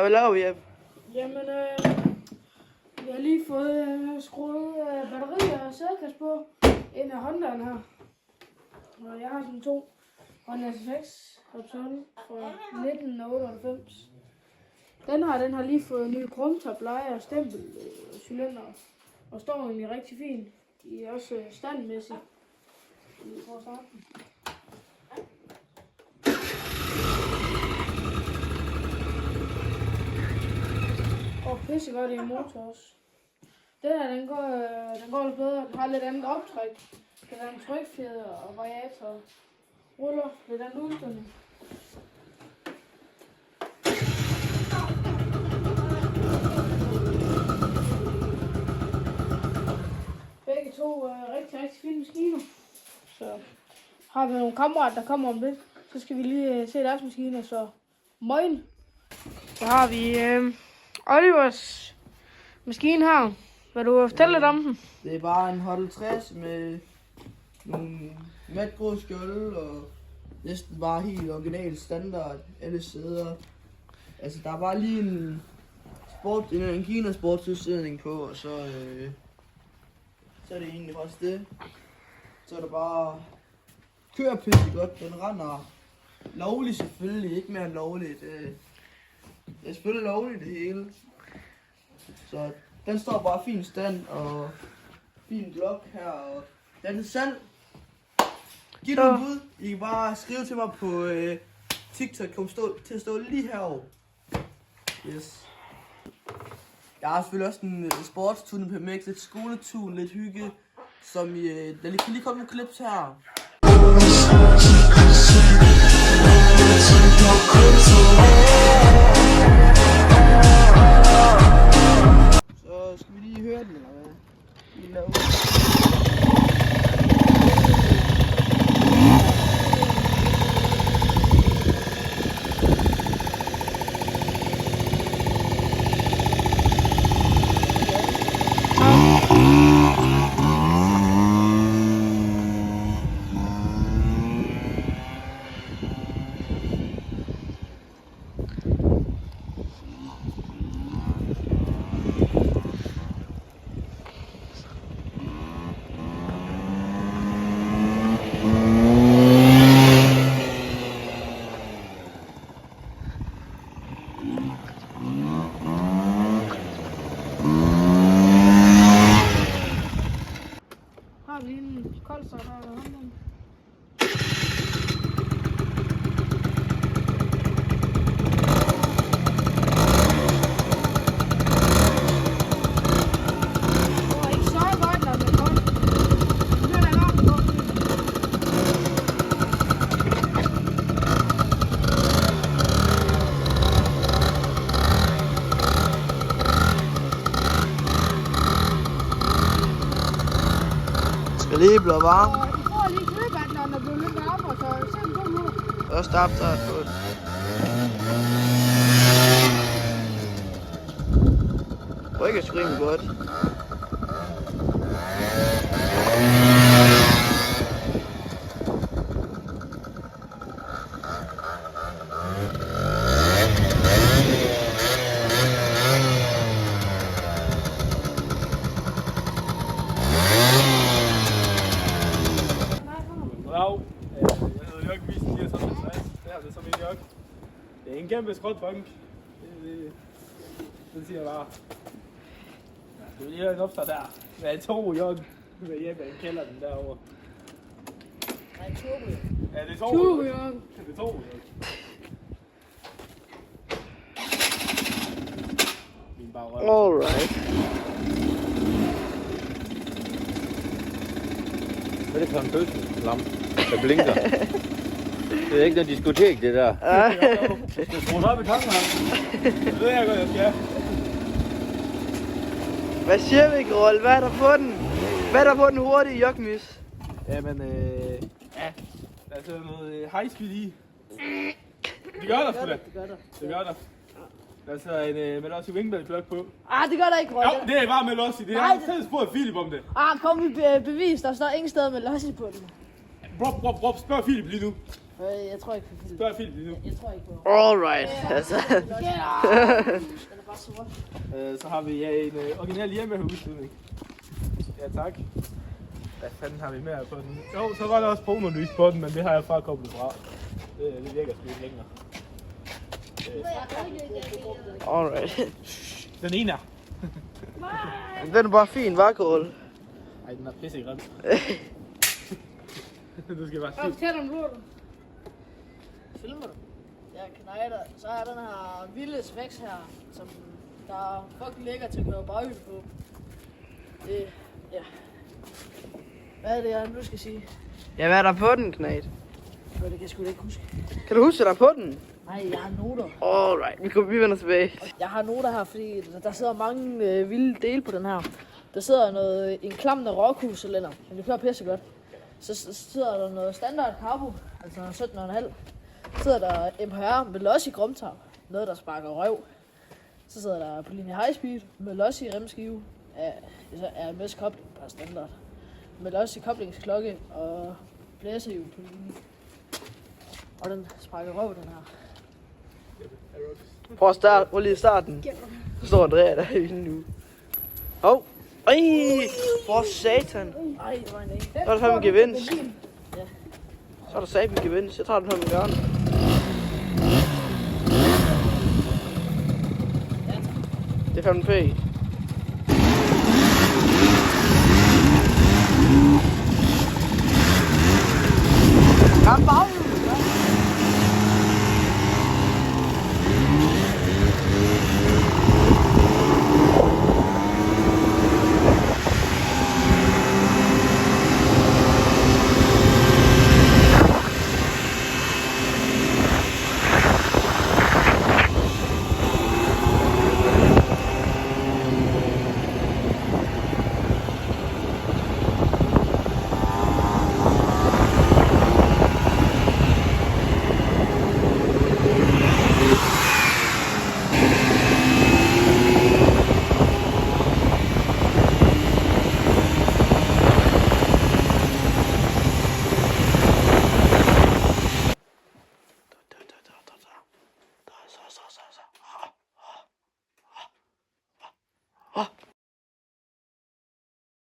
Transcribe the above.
Hvad laver vi, Jeppe? Jamen, jeg har lige fået skruet batterier og sædekasse på en af Hondaen her. Og jeg har sådan to Honda SFX Repsol fra 1998. Den har lige fået nye krumtop, leje og stempel, cylinder, og står egentlig rigtig fint. De er også standmæssigt. Vi prøver at starte den. Og pisse godt i motor også. Den her, den går lidt bedre. Den har lidt andet optræk. Den har en trykfjeder og variator. Ruller lidt andet udstødning. Begge to rigtig fine maskiner. Så har vi nogle kammerater, der kommer om lidt. Så skal vi lige se deres maskiner, så morgen. Så har vi Olivers maskine her. Vil du fortælle lidt om den? Det er bare en Hot 60 med nogle matgrå skjolde og næsten bare helt original standard. Alle sæder. Altså der er bare lige en Kina sportsudstødning på, og så er det egentlig også det. Så er der bare kører pisse godt. Den render lovligt selvfølgelig, ikke mere end lovligt. Det er selvfølgelig lovligt det hele. Så den står bare fin stand og fin blok her, og den er salg. Giv nogle bud. I kan bare skrive til mig på TikTok, kom til at stå lige herovre. Yes. Jeg har selvfølgelig også en sportstune på MX, lidt skoletune, lidt hygge, som der kan lige komme nogle clips her. Så skal vi lige høre den, eller hvad? Lige lave. Har vi en kolster der i hånden? Skal lige blive varm. Og I får lige købebatten, når den er blevet lidt varmere, så se den god ud. Og stop der på det. Rykker sgu rimelig godt. Det er en kæmpe skrotbunk. Det siger jeg bare. Ja, du vil lige høre en opstart der. Med en turbo-jog. Med Jeppe, han kælder den derovre. Nej, turbo. Ja, det er turbo-jog. Turbo. Det er turbo-jog. Min bare røv. Alright. Hvad er det for en pølselampe, der blinker? Det er ikke noget diskotek, det der. Jeg skal skrues op i tanken her. Det ved jeg godt, jeg skal. Hvad siger vi, Groll? Hvad er der på den? Hvad er der på den hurtige jogmys? Jamen, ja. Der er sådan noget high speed i. Det gør der sgu da. Det gør der. Der er så en Melossi Wingblade-blok på. Det gør der ikke, Roy. Jo, det er bare Melossi. Det er selv spurgt Philip om det. Kom vi bevis, der står ingen sted med Lossi på den. Spørg Philip lige nu. Jeg tror ikke på film. Spørg Philip lige nu. Jeg tror ikke på. Alright, altså. Den er bare sort. Så har vi en original hjemmehusudning. Ja, tak. Hvad fanden har vi mere på den? Jo, så var der også pornolys på den, men det har jeg frakoblet fra. Det virker sgu ikke længere. Alright. Den ene er. Den er bare fin, var Kåre? Ej, den er pissegrim. Du skal bare Og sige. fortæl om lortet. Filmer du? Ja, knejder. Så er den her vilde svæks her, som der er fucking lækker til at køre baghjul på. Det, ja. Hvad er det, jeg nu skal sige? Ja, hvad er der på den, Knæt? Det kan jeg sgu da ikke huske. Kan du huske, der er på den? Nej, jeg har noter. Alright, vi vender tilbage. Jeg har noter her, fordi der sidder mange vilde dele på den her. Der sidder en klammende rockhusilænder, men det kører pisse godt. Så sidder der noget standard carbo, altså 17,5. Så sidder der MHR med loss i grumtarp, noget der sparker røv. Så sidder der på linje high speed med loss i remskive, er mest kobling på standard. Med loss i koblingsklokke og blæsehjul på linje. Og den sparker røv, den her. Prøv lige at starte den. Så står Andrea der i nu. Hov. Ej, for satan. Ej, det var en dag. Så er der fandme gevinst. Så er der satme gevinst. Jeg tager den her med hjørnet. Det er fandme fedt. Kom, baghjul!